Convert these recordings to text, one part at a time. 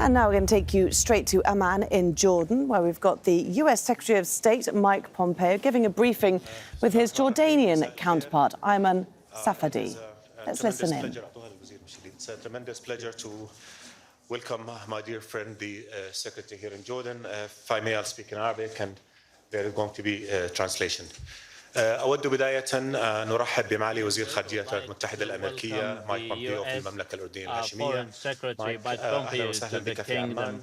And now we're going to take you straight to Amman in Jordan, where we've got the US Secretary of State, Mike Pompeo, giving a briefing with his Jordanian counterpart, Ayman Safadi. Let's listen in. It's a tremendous pleasure to welcome my dear friend, the Secretary here in Jordan. If I may, I'll speak in Arabic, and there is going to be a translation. أود بداية نرحب بمعالي وزير خارجية الولايات المتحدة الأمريكية مايك بومبيو في المملكة الأردنية الهاشمية. أهلا وسهلا بك في عمان.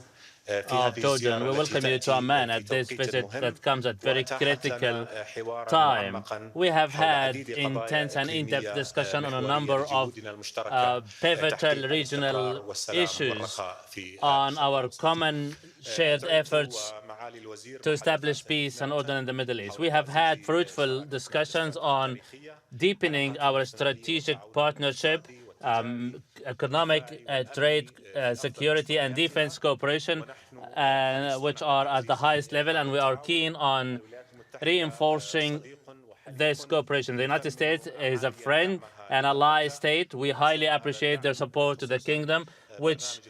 Of Jordan. We welcome you to Amman at this visit that comes at very critical time. We have had intense and in-depth discussion on a number of pivotal regional issues on our common shared efforts to establish peace and order in the Middle East. We have had fruitful discussions on deepening our strategic partnership, economic, trade, security, and defense cooperation, which are at the highest level, and we are keen on reinforcing this cooperation. The United States is a friend and ally state. We highly appreciate their support to the kingdom, which,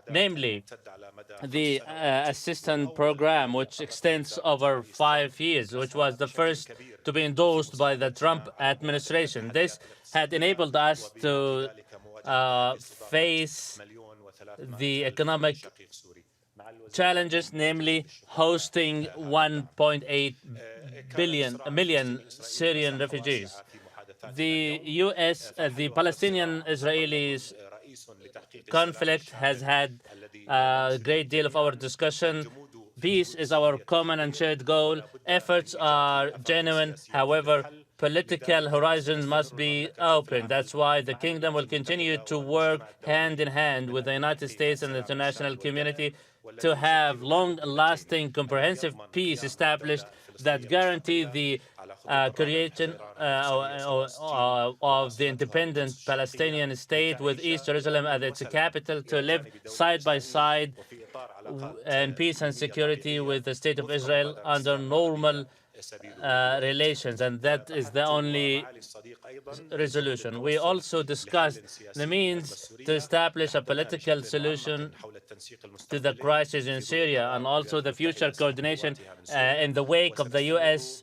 namely, the assistance program, which extends over 5 years, which was the first to be endorsed by the Trump administration. This had enabled us to face the economic challenges, namely hosting 1.8 million Syrian refugees. The the Palestinian-Israeli conflict has had a great deal of our discussion. Peace is our common and shared goal. Efforts are genuine. However, political horizons must be open. That's why the kingdom will continue to work hand in hand with the United States and the international community to have long-lasting, comprehensive peace established that guarantee the creation of the independent Palestinian state with East Jerusalem as its capital, to live side by side in peace and security with the State of Israel under normal relations, and that is the only resolution. We also discussed the means to establish a political solution to the crisis in Syria, and also the future coordination in the wake of the U.S.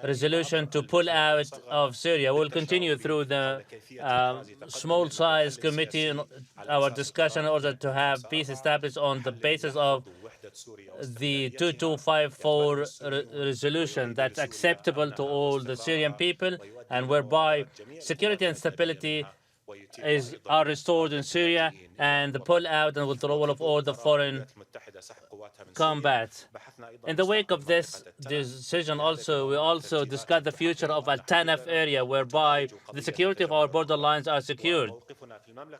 resolution to pull out of Syria. We'll continue through the small-size committee in our discussion in order to have peace established on the basis of the 2254 resolution that's acceptable to all the Syrian people, and whereby security and stability are restored in Syria, and the pull-out and withdrawal of all the foreign combat. In the wake of this decision, we also discussed the future of Al Tanaf area, whereby the security of our borderlines are secured.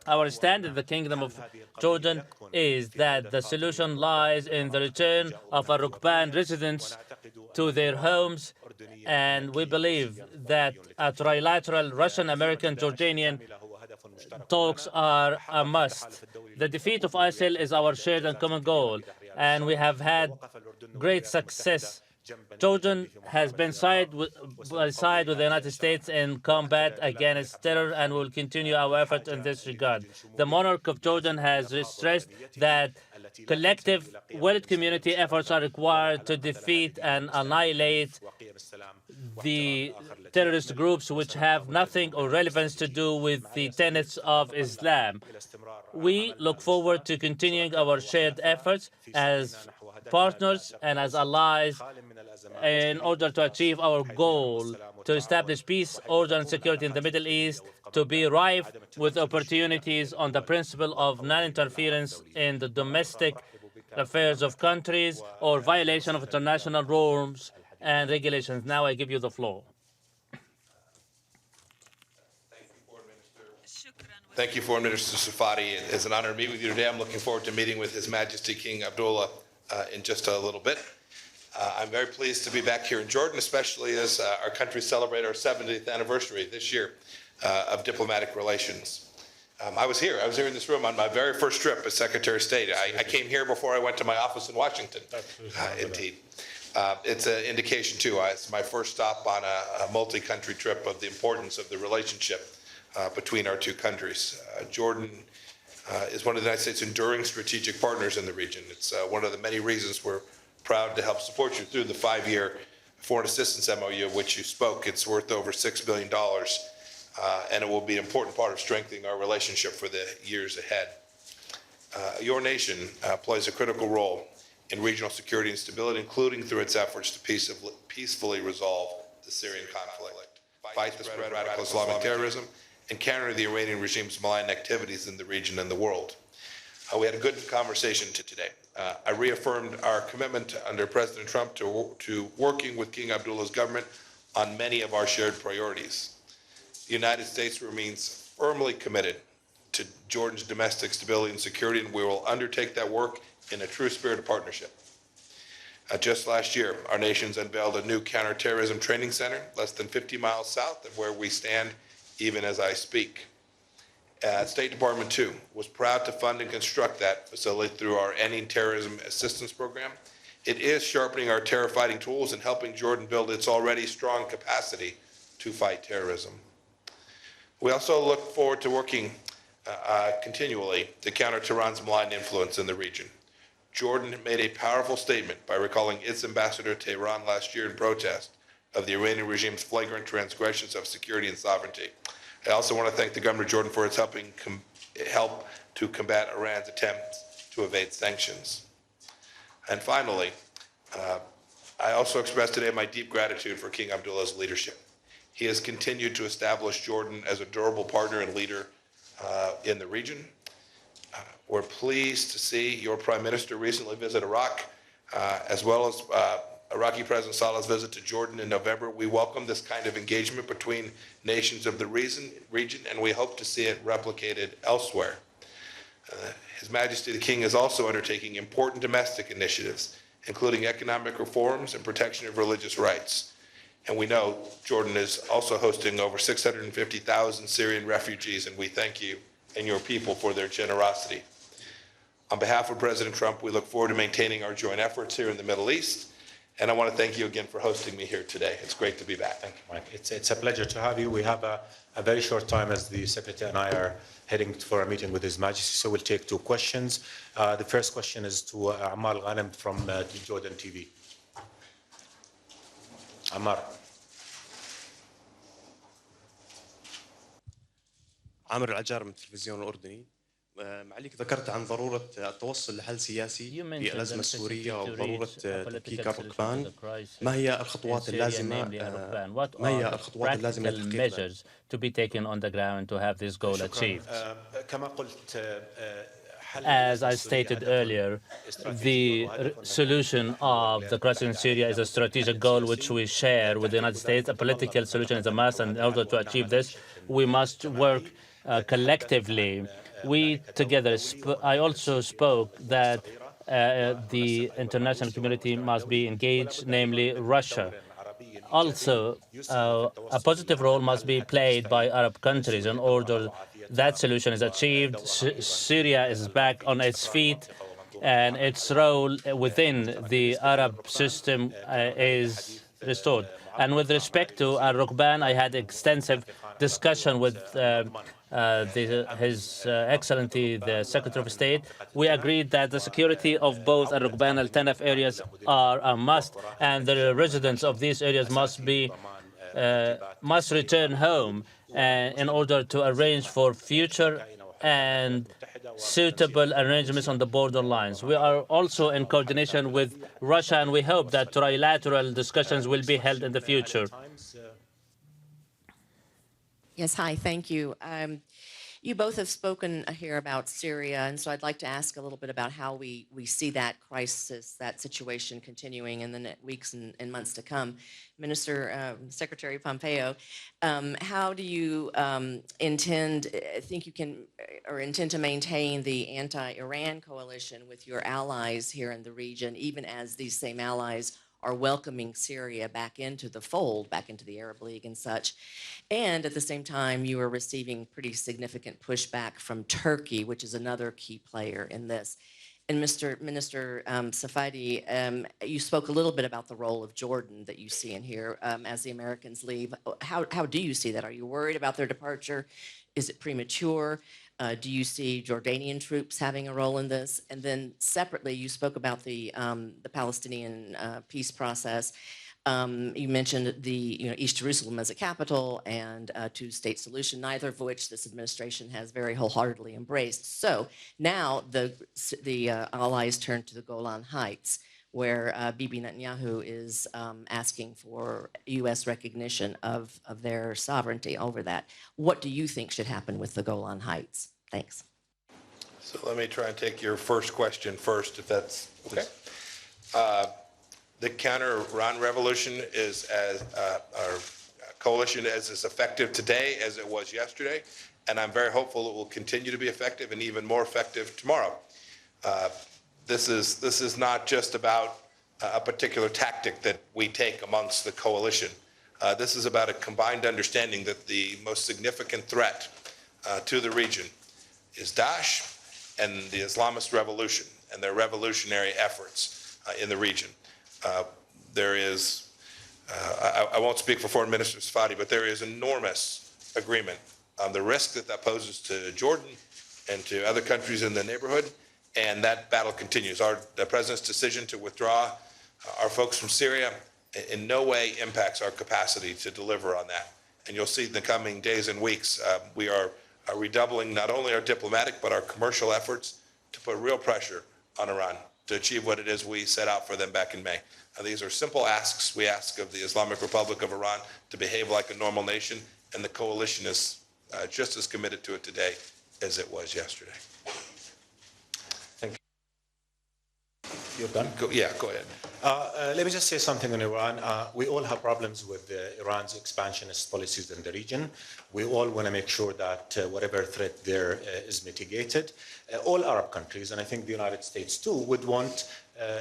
Our stand in the Kingdom of Jordan is that the solution lies in the return of our Rukban residents to their homes, and we believe that a trilateral Russian-American-Jordanian talks are a must. The defeat of ISIL is our shared and common goal, and we have had great success. Jordan has been side by side with the United States in combat against terror, and will continue our effort in this regard. The monarch of Jordan has stressed that collective world community efforts are required to defeat and annihilate the terrorist groups which have nothing or relevance to do with the tenets of Islam. We look forward to continuing our shared efforts as partners and as allies in order to achieve our goal to establish peace, order, and security in the Middle East, to be rife with opportunities on the principle of non-interference in the domestic affairs of countries or violation of international norms and regulations. Now I give you the floor. Thank you, Foreign Minister Safadi. It's an honor to meet with you today. I'm looking forward to meeting with His Majesty King Abdullah in just a little bit. I'm very pleased to be back here in Jordan, especially as our country celebrates our 70th anniversary this year of diplomatic relations. I was here in this room on my very first trip as Secretary of State. I came here before I went to my office in Washington, indeed. It's an indication, too. It's my first stop on a multi-country trip of the importance of the relationship between our two countries. Jordan is one of the United States' enduring strategic partners in the region. It's one of the many reasons we're proud to help support you through the 5-year foreign assistance MOU of which you spoke. It's worth over $6 billion, and it will be an important part of strengthening our relationship for the years ahead. Your nation plays a critical role in regional security and stability, including through its efforts to peacefully resolve the Syrian conflict, fight the spread of radical Islamic terrorism, and counter the Iranian regime's malign activities in the region and the world. We had a good conversation today. I reaffirmed our commitment under President Trump to working with King Abdullah's government on many of our shared priorities. The United States remains firmly committed to Jordan's domestic stability and security, and we will undertake that work in a true spirit of partnership. Just last year, our nations unveiled a new counterterrorism training center less than 50 miles south of where we stand even as I speak. State Department, too, was proud to fund and construct that facility through our Ending Terrorism Assistance Program. It is sharpening our terror fighting tools and helping Jordan build its already strong capacity to fight terrorism. We also look forward to working continually to counter Tehran's malign influence in the region. Jordan made a powerful statement by recalling its ambassador to Tehran last year in protest of the Iranian regime's flagrant transgressions of security and sovereignty. I also want to thank the government of Jordan for its help to combat Iran's attempts to evade sanctions. And finally, I also express today my deep gratitude for King Abdullah's leadership. He has continued to establish Jordan as a durable partner and leader in the region. We're pleased to see your Prime Minister recently visit Iraq, as well as Iraqi President Saleh's visit to Jordan in November. We welcome this kind of engagement between nations of the region, and we hope to see it replicated elsewhere. His Majesty the King is also undertaking important domestic initiatives, including economic reforms and protection of religious rights. And we know Jordan is also hosting over 650,000 Syrian refugees, and we thank you and your people for their generosity. On behalf of President Trump, we look forward to maintaining our joint efforts here in the Middle East. And I want to thank you again for hosting me here today. It's great to be back. Thank you, Mike. It's a pleasure to have you. We have a very short time as the Secretary and I are heading for a meeting with His Majesty, so we'll take 2 questions. The first question is to Ammar Ghanem from Jordan TV. Ammar. عامر العجار من التلفزيون الأردني. معاليك ذكرت عن ضرورة التوصل لحل سياسي في الأزمة السورية وضرورة تفكيك الركبان. ما هي الخطوات اللازمة لتحقيق to be taken on the ground to have this goal achieved? كما قلت As I stated earlier, the solution of the crisis in Syria is a strategic goal which we share with the United States. A political solution is a must, and in order to achieve this, we must work collectively. We together, I also spoke that the international community must be engaged, namely Russia. Also, a positive role must be played by Arab countries in order that solution is achieved. Syria is back on its feet, and its role within the Arab system is restored. And with respect to Al-Rukban, I had extensive discussion with His Excellency, the Secretary of State. We agreed that the security of both Al-Rukban and Al-Tanaf areas are a must, and the residents of these areas must return home in order to arrange for future and suitable arrangements on the border lines. We are also in coordination with Russia, and we hope that trilateral discussions will be held in the future. Yes, hi, thank you. You both have spoken here about Syria, and so I'd like to ask a little bit about how we see that crisis, that situation continuing in the weeks and months to come. Secretary Pompeo, how do you intend to maintain the anti-Iran coalition with your allies here in the region, even as these same allies are welcoming Syria back into the fold, back into the Arab League and such? And at the same time, you are receiving pretty significant pushback from Turkey, which is another key player in this. And Minister Safadi, you spoke a little bit about the role of Jordan that you see in here as the Americans leave. How do you see that? Are you worried about their departure? Is it premature? Do you see Jordanian troops having a role in this? And then separately, you spoke about the Palestinian peace process. You mentioned the East Jerusalem as a capital and a two-state solution, neither of which this administration has very wholeheartedly embraced. So now the allies turn to the Golan Heights, where Bibi Netanyahu is asking for U.S. recognition of their sovereignty over that. What do you think should happen with the Golan Heights? Thanks. So let me try and take your first question first, if that's okay. The counter-Iran revolution is our coalition is as effective today as it was yesterday, and I'm very hopeful it will continue to be effective and even more effective tomorrow. This is not just about a particular tactic that we take amongst the coalition. This is about a combined understanding that the most significant threat to the region is Daesh and the Islamist revolution and their revolutionary efforts in the region. There is, I won't speak for Foreign Minister Safadi, but there is enormous agreement on the risk that that poses to Jordan and to other countries in the neighborhood, and that battle continues. The President's decision to withdraw our folks from Syria in no way impacts our capacity to deliver on that. And you'll see in the coming days and weeks, we are redoubling not only our diplomatic but our commercial efforts to put real pressure on Iran to achieve what it is we set out for them back in May. These are simple asks. We ask of the Islamic Republic of Iran to behave like a normal nation, and the coalition is just as committed to it today as it was yesterday. Thank you. You're done? Yeah, go ahead. Let me just say something on Iran. We all have problems with Iran's expansionist policies in the region. We all want to make sure that whatever threat there is mitigated. All Arab countries, and I think the United States too, would want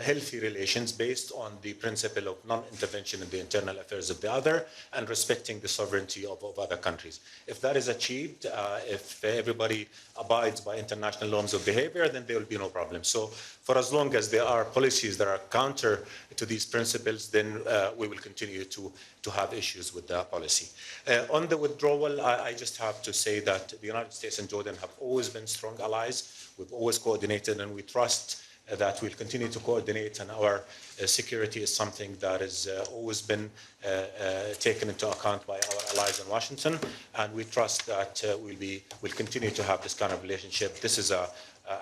healthy relations based on the principle of non-intervention in the internal affairs of the other and respecting the sovereignty of other countries. If that is achieved, if everybody abides by international norms of behavior, then there will be no problem. So for as long as there are policies that are counter to these principles, then we will continue to have issues with the policy. On the withdrawal, I just have to say that the United States and Jordan have always been strong allies. We've always coordinated, and we trust that we'll continue to coordinate, and our security is something that has always been taken into account by our allies in Washington, and we trust that we'll continue to have this kind of relationship. This is a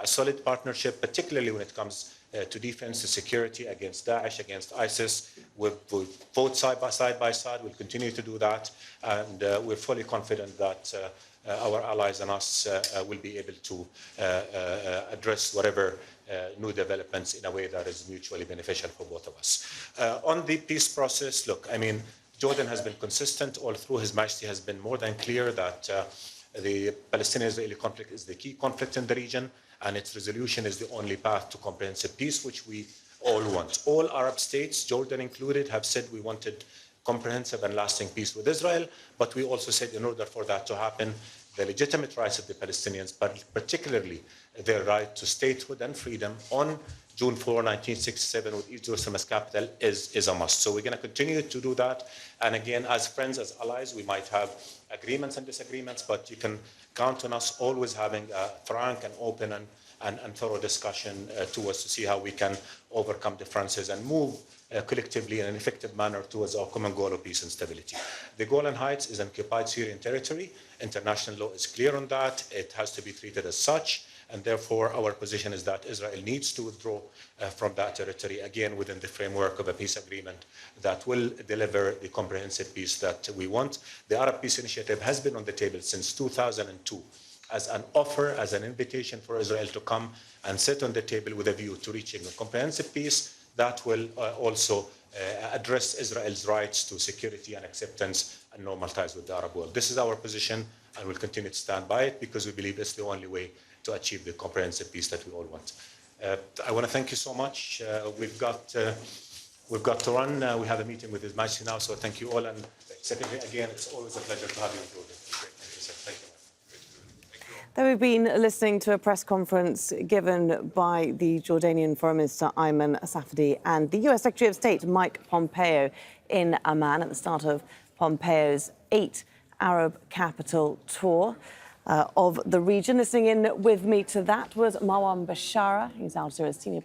solid partnership, particularly when it comes to defense, to security against Daesh, against ISIS. We've fought side by side. We'll continue to do that, and we're fully confident that our allies and us will be able to address whatever new developments in a way that is mutually beneficial for both of us. On the peace process, look, I mean, Jordan has been consistent all through. His Majesty has been more than clear that the Palestinian-Israeli conflict is the key conflict in the region, and its resolution is the only path to comprehensive peace, which we all want. All Arab states, Jordan included, have said we wanted comprehensive and lasting peace with Israel, but we also said in order for that to happen, the legitimate rights of the Palestinians, but particularly their right to statehood and freedom on June 4, 1967, with East Jerusalem as capital, is a must. So we're going to continue to do that. And again, as friends, as allies, we might have agreements and disagreements, but you can count on us always having a frank and open and thorough discussion towards to see how we can overcome differences and move collectively in an effective manner towards our common goal of peace and stability. The Golan Heights is occupied Syrian territory. International law is clear on that. It has to be treated as such, and therefore our position is that Israel needs to withdraw from that territory, again within the framework of a peace agreement that will deliver the comprehensive peace that we want. The Arab Peace Initiative has been on the table since 2002 as an offer, as an invitation for Israel to come and sit on the table with a view to reaching a comprehensive peace that will also address Israel's rights to security and acceptance and normal ties with the Arab world. This is our position, and we'll continue to stand by it because we believe it's the only way to achieve the comprehensive peace that we all want. I want to thank you so much. We've got to run. We have a meeting with His Majesty now, so thank you all. And secondly, again, it's always a pleasure to have you in Jordan. Thank you. There we've been listening to a press conference given by the Jordanian Foreign Minister Ayman Safadi and the US Secretary of State Mike Pompeo in Amman at the start of Pompeo's 8 Arab capital tour. of the region. Listening in with me to that was Marwan Bashara, who's Al Jazeera's senior